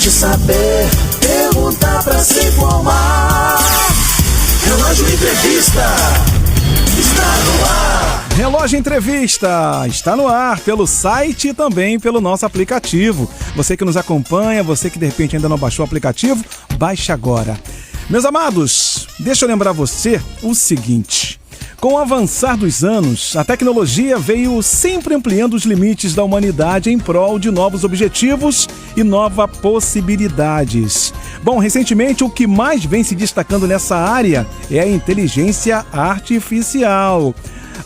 de saber, perguntar pra se informar. Relógio Entrevista está no ar. Relógio Entrevista está no ar pelo site e também pelo nosso aplicativo. Você que nos acompanha, você que de repente ainda não baixou o aplicativo, baixe agora. Meus amados, deixa eu lembrar você o seguinte: com o avançar dos anos, a tecnologia veio sempre ampliando os limites da humanidade em prol de novos objetivos e novas possibilidades. Bom, recentemente o que mais vem se destacando nessa área é a inteligência artificial.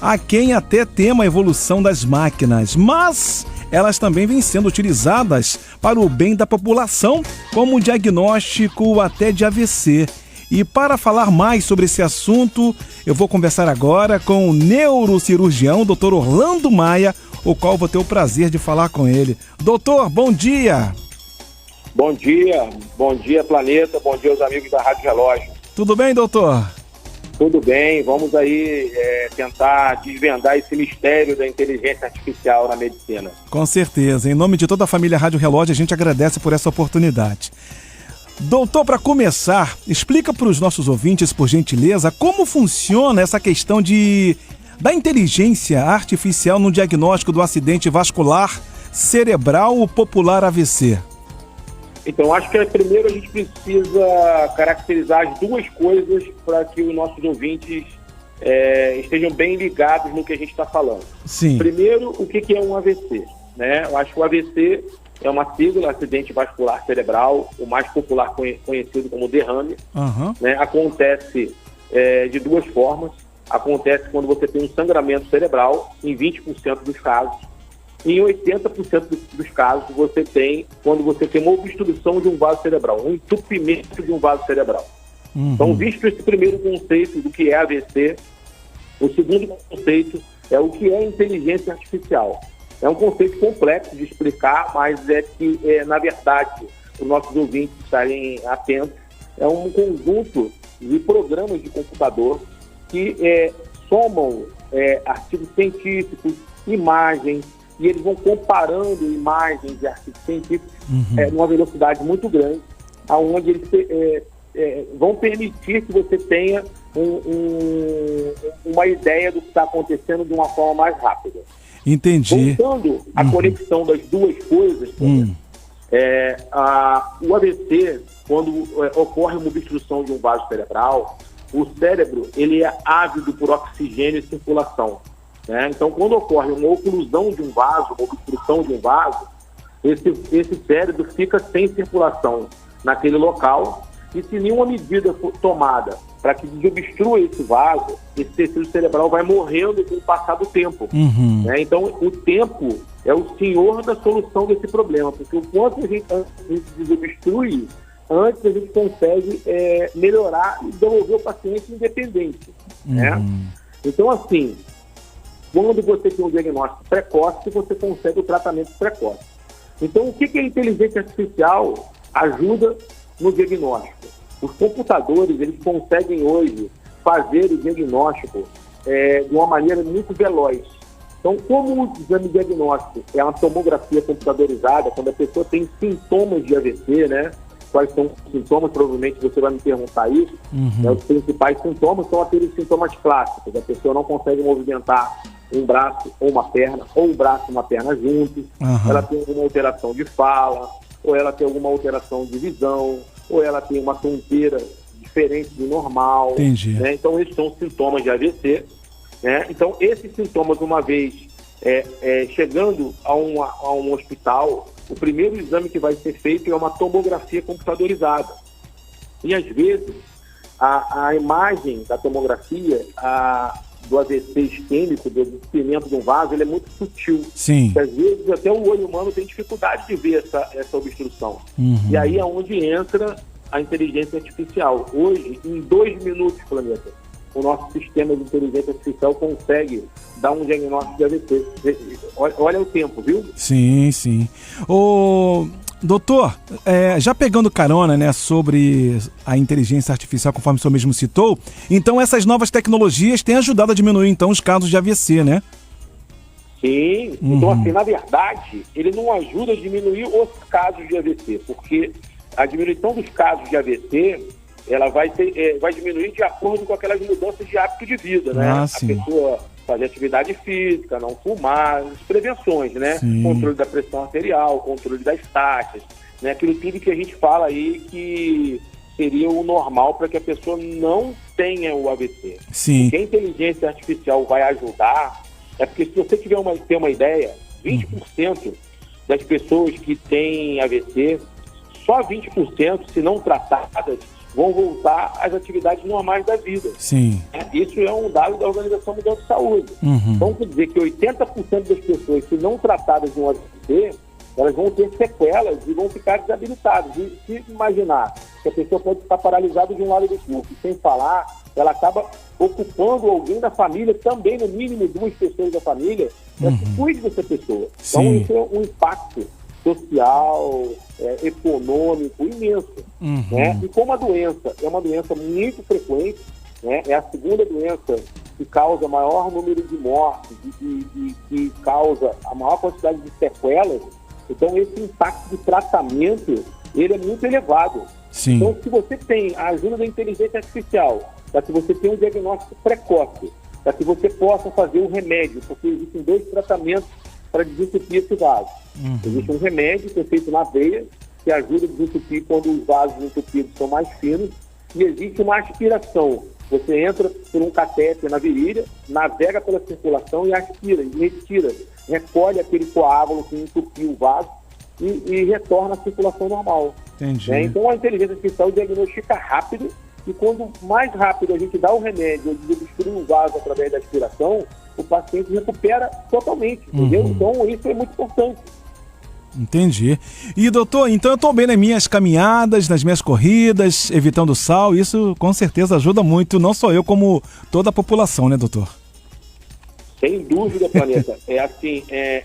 Há quem até tema a evolução das máquinas, mas elas também vêm sendo utilizadas para o bem da população, como diagnóstico até de AVC. E para falar mais sobre esse assunto, eu vou conversar agora com o neurocirurgião, Dr. Orlando Maia, o qual vou ter o prazer de falar com ele. Doutor, bom dia! Bom dia planeta, bom dia aos amigos da Rádio Relógio. Tudo bem, doutor? Tudo bem, vamos aí tentar desvendar esse mistério da inteligência artificial na medicina. Com certeza, em nome de toda a família Rádio Relógio, a gente agradece por essa oportunidade. Doutor, para começar, explica para os nossos ouvintes, por gentileza, como funciona essa questão da inteligência artificial no diagnóstico do acidente vascular cerebral, o popular AVC. Então, acho que primeiro a gente precisa caracterizar as duas coisas para que os nossos ouvintes estejam bem ligados no que a gente está falando. Sim. Primeiro, o que é um AVC? Né? Eu acho que o AVC é uma sigla, acidente vascular cerebral, o mais popular conhecido como derrame. Uhum. Né? Acontece de duas formas. Acontece quando você tem um sangramento cerebral, em 20% dos casos. E em 80% dos casos, você tem quando você tem uma obstrução de um vaso cerebral, um entupimento de um vaso cerebral. Uhum. Então, visto esse primeiro conceito do que é AVC, o segundo conceito é o que é inteligência artificial. É um conceito complexo de explicar, mas é que, na verdade, os nossos ouvintes estarem atentos, é um conjunto de programas de computador que somam artigos científicos, imagens, e eles vão comparando imagens de artigos científicos numa velocidade muito grande, onde eles vão permitir que você tenha uma ideia do que está acontecendo de uma forma mais rápida. Entendi. Voltando à conexão das duas coisas, o AVC, quando ocorre uma obstrução de um vaso cerebral, o cérebro ele é ávido por oxigênio e circulação. Né? Então, quando ocorre uma oclusão de um vaso, uma obstrução de um vaso, esse cérebro fica sem circulação naquele local, e se nenhuma medida for tomada para que desobstrua esse vaso, esse tecido cerebral vai morrendo com o passar do tempo. Uhum. Né? Então, o tempo é o senhor da solução desse problema, porque o quanto a gente desobstrui, antes a gente consegue melhorar e devolver o paciente independente. Né? Então, assim, quando você tem um diagnóstico precoce, você consegue o tratamento precoce. Então, o que a inteligência artificial ajuda no diagnóstico? Os computadores, eles conseguem hoje fazer o diagnóstico de uma maneira muito veloz. Então, como o exame diagnóstico é uma tomografia computadorizada, quando a pessoa tem sintomas de AVC, né? Quais são os sintomas? Provavelmente você vai me perguntar isso. Né? Os principais sintomas são aqueles sintomas clássicos. A pessoa não consegue movimentar um braço ou uma perna, ou um braço e uma perna juntos. Ela tem alguma alteração de fala, ou ela tem alguma alteração de visão, ou ela tem uma tonteira diferente do normal. Entendi. Né? Então, esses são sintomas de AVC. Né? Então, esses sintomas, uma vez chegando a um hospital, o primeiro exame que vai ser feito é uma tomografia computadorizada. E, às vezes, a imagem da tomografia, do AVC isquêmico, do entupimento de um vaso, ele é muito sutil. Sim. Porque, às vezes, até o olho humano tem dificuldade de ver essa obstrução. E aí é onde entra a inteligência artificial. Hoje, em 2 minutos, planeta, o nosso sistema de inteligência artificial consegue dar um diagnóstico de AVC. Olha o tempo, viu? Sim, sim. Doutor, já pegando carona, né, sobre a inteligência artificial, conforme o senhor mesmo citou, então essas novas tecnologias têm ajudado a diminuir, então, os casos de AVC, né? Sim. Então, assim, na verdade, ele não ajuda a diminuir os casos de AVC, porque a diminuição dos casos de AVC, ela vai diminuir de acordo com aquelas mudanças de hábito de vida, né? Ah, a sim. pessoa fazer atividade física, não fumar, as prevenções, né? Sim. Controle da pressão arterial, controle das taxas, né? Aquilo tudo que a gente fala aí que seria o normal para que a pessoa não tenha o AVC. Sim. O que a inteligência artificial vai ajudar é porque, se você tiver ter uma ideia, 20% das pessoas que têm AVC, só 20%, se não tratadas, vão voltar às atividades normais da vida. Sim. Isso é um dado da Organização Mundial de Saúde. Então, quer dizer que 80% das pessoas, se não tratadas de um AVC, elas vão ter sequelas e vão ficar desabilitadas. E se imaginar que a pessoa pode ficar paralisada de um lado do corpo, sem falar, ela acaba ocupando alguém da família, também no mínimo 2 pessoas da família, para que cuide dessa pessoa. Então, Sim. isso é um impacto social, econômico imenso. Né? E como a doença é uma doença muito frequente, né? É a segunda doença que causa maior número de mortes e que causa a maior quantidade de sequelas, então esse impacto de tratamento ele é muito elevado. Sim. Então, se você tem a ajuda da inteligência artificial, para que você tenha um diagnóstico precoce, para que você possa fazer um remédio, porque existem 2 tratamentos para desentupir esse vaso. Existe um remédio que é feito na veia, que ajuda a desentupir quando os vasos entupidos são mais finos, e existe uma aspiração. Você entra por um catéter na virilha, navega pela circulação e aspira, e retira, recolhe aquele coágulo que entupiu o vaso e retorna à circulação normal. Entendi. Né? Então a inteligência artificial diagnostica rápido, e quando mais rápido a gente dá o remédio ou desobstrui o vaso através da aspiração, o paciente recupera totalmente, entendeu? Então isso é muito importante. Entendi. E, doutor, então eu estou bem nas minhas caminhadas, nas minhas corridas, evitando sal, isso com certeza ajuda muito, não só eu, como toda a população, né, doutor? Sem dúvida, Planeta.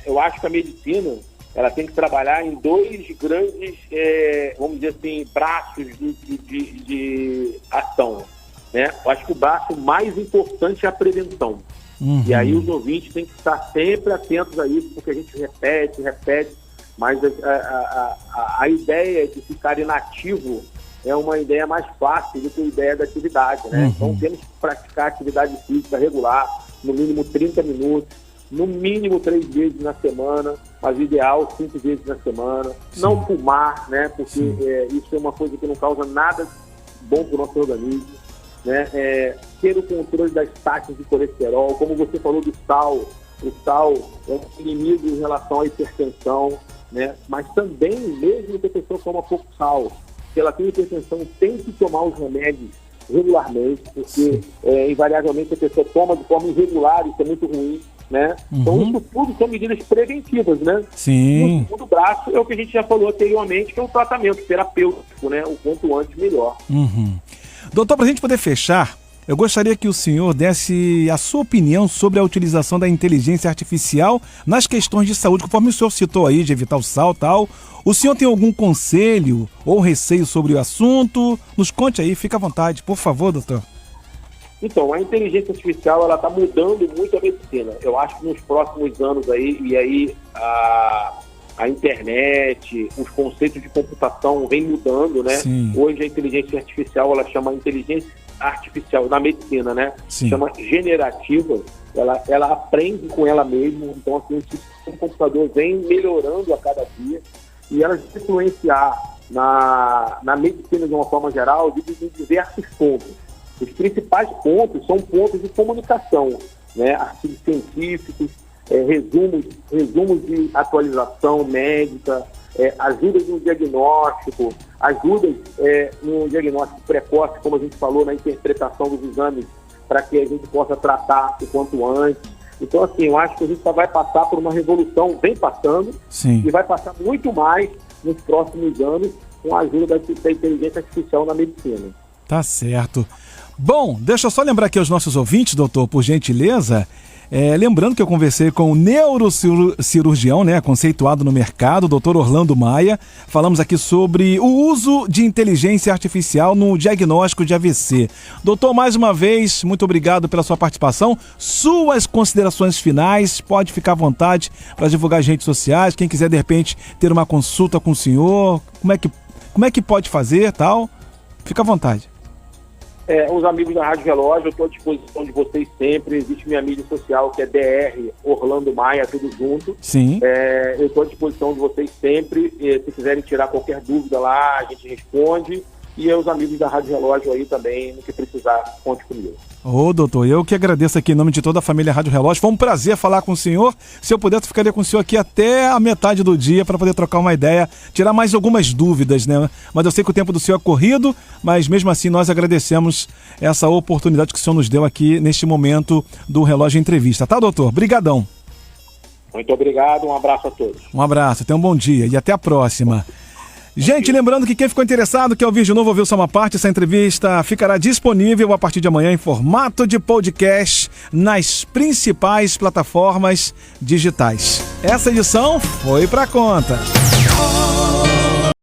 Eu acho que a medicina ela tem que trabalhar em 2 grandes, vamos dizer assim, braços de ação. Né? Eu acho que o braço mais importante é a prevenção. E aí os ouvintes têm que estar sempre atentos a isso, porque a gente repete, mas a ideia de ficar inativo é uma ideia mais fácil do que a ideia da atividade, né? Então temos que praticar atividade física regular, no mínimo 30 minutos, no mínimo 3 vezes na semana, mas ideal 5 vezes na semana. Sim. Não fumar, né? Porque isso é uma coisa que não causa nada bom para o nosso organismo, né? Ter o controle das taxas de colesterol, como você falou do sal. O sal é um inimigo em relação à hipertensão, né? Mas também, mesmo que a pessoa toma pouco sal, se ela tem hipertensão, tem que tomar os remédios regularmente, porque invariavelmente a pessoa toma de forma irregular, isso é muito ruim, né? Então isso tudo são medidas preventivas, né? Sim. E o segundo braço é o que a gente já falou anteriormente, que é o tratamento terapêutico, né? O quanto antes melhor. Doutor, para a gente poder fechar, eu gostaria que o senhor desse a sua opinião sobre a utilização da inteligência artificial nas questões de saúde, conforme o senhor citou aí, de evitar o sal e tal. O senhor tem algum conselho ou receio sobre o assunto? Nos conte aí, fica à vontade, por favor, doutor. Então, a inteligência artificial ela está mudando muito a medicina. Eu acho que nos próximos anos aí, e aí a internet, os conceitos de computação vêm mudando, né? Sim. Hoje a inteligência artificial, ela chama inteligência artificial na medicina, né? Sim. Chama generativa, ela aprende com ela mesma, então assim, o computador vem melhorando a cada dia e ela vai influenciar na medicina de uma forma geral de diversos pontos. Os principais pontos são pontos de comunicação, né? Artigos científicos, resumos de atualização médica, ajudas no diagnóstico, ajudas no diagnóstico precoce, como a gente falou, na interpretação dos exames, para que a gente possa tratar o quanto antes. Então, assim, eu acho que a gente só vai passar por uma revolução, vem passando, Sim. e vai passar muito mais nos próximos anos com a ajuda da inteligência artificial na medicina. Tá certo. Bom, deixa eu só lembrar aqui aos nossos ouvintes, doutor, por gentileza, lembrando que eu conversei com o neurocirurgião, né, conceituado no mercado, doutor Orlando Maia. Falamos aqui sobre o uso de inteligência artificial no diagnóstico de AVC. Doutor, mais uma vez, muito obrigado pela sua participação. Suas considerações finais, pode ficar à vontade para divulgar as redes sociais. Quem quiser, de repente, ter uma consulta com o senhor, como é que como é que pode fazer, tal? Fica à vontade. Os amigos da Rádio Relógio, eu estou à disposição de vocês sempre. Existe minha mídia social, que é DR Orlando Maia, tudo junto. Sim. Eu estou à disposição de vocês sempre. Se quiserem tirar qualquer dúvida lá, a gente responde. E os amigos da Rádio Relógio aí também, no que precisar, conte comigo. Ô, doutor, eu que agradeço aqui em nome de toda a família Rádio Relógio. Foi um prazer falar com o senhor. Se eu pudesse, ficaria com o senhor aqui até a metade do dia para poder trocar uma ideia, tirar mais algumas dúvidas, né? Mas eu sei que o tempo do senhor é corrido, mas mesmo assim nós agradecemos essa oportunidade que o senhor nos deu aqui neste momento do Relógio Entrevista. Tá, doutor? Brigadão. Muito obrigado, um abraço a todos. Um abraço, tenha um bom dia e até a próxima. Gente, lembrando que quem ficou interessado, quer ouvir de novo, ouvir só uma parte, essa entrevista ficará disponível a partir de amanhã em formato de podcast nas principais plataformas digitais. Essa edição foi pra conta.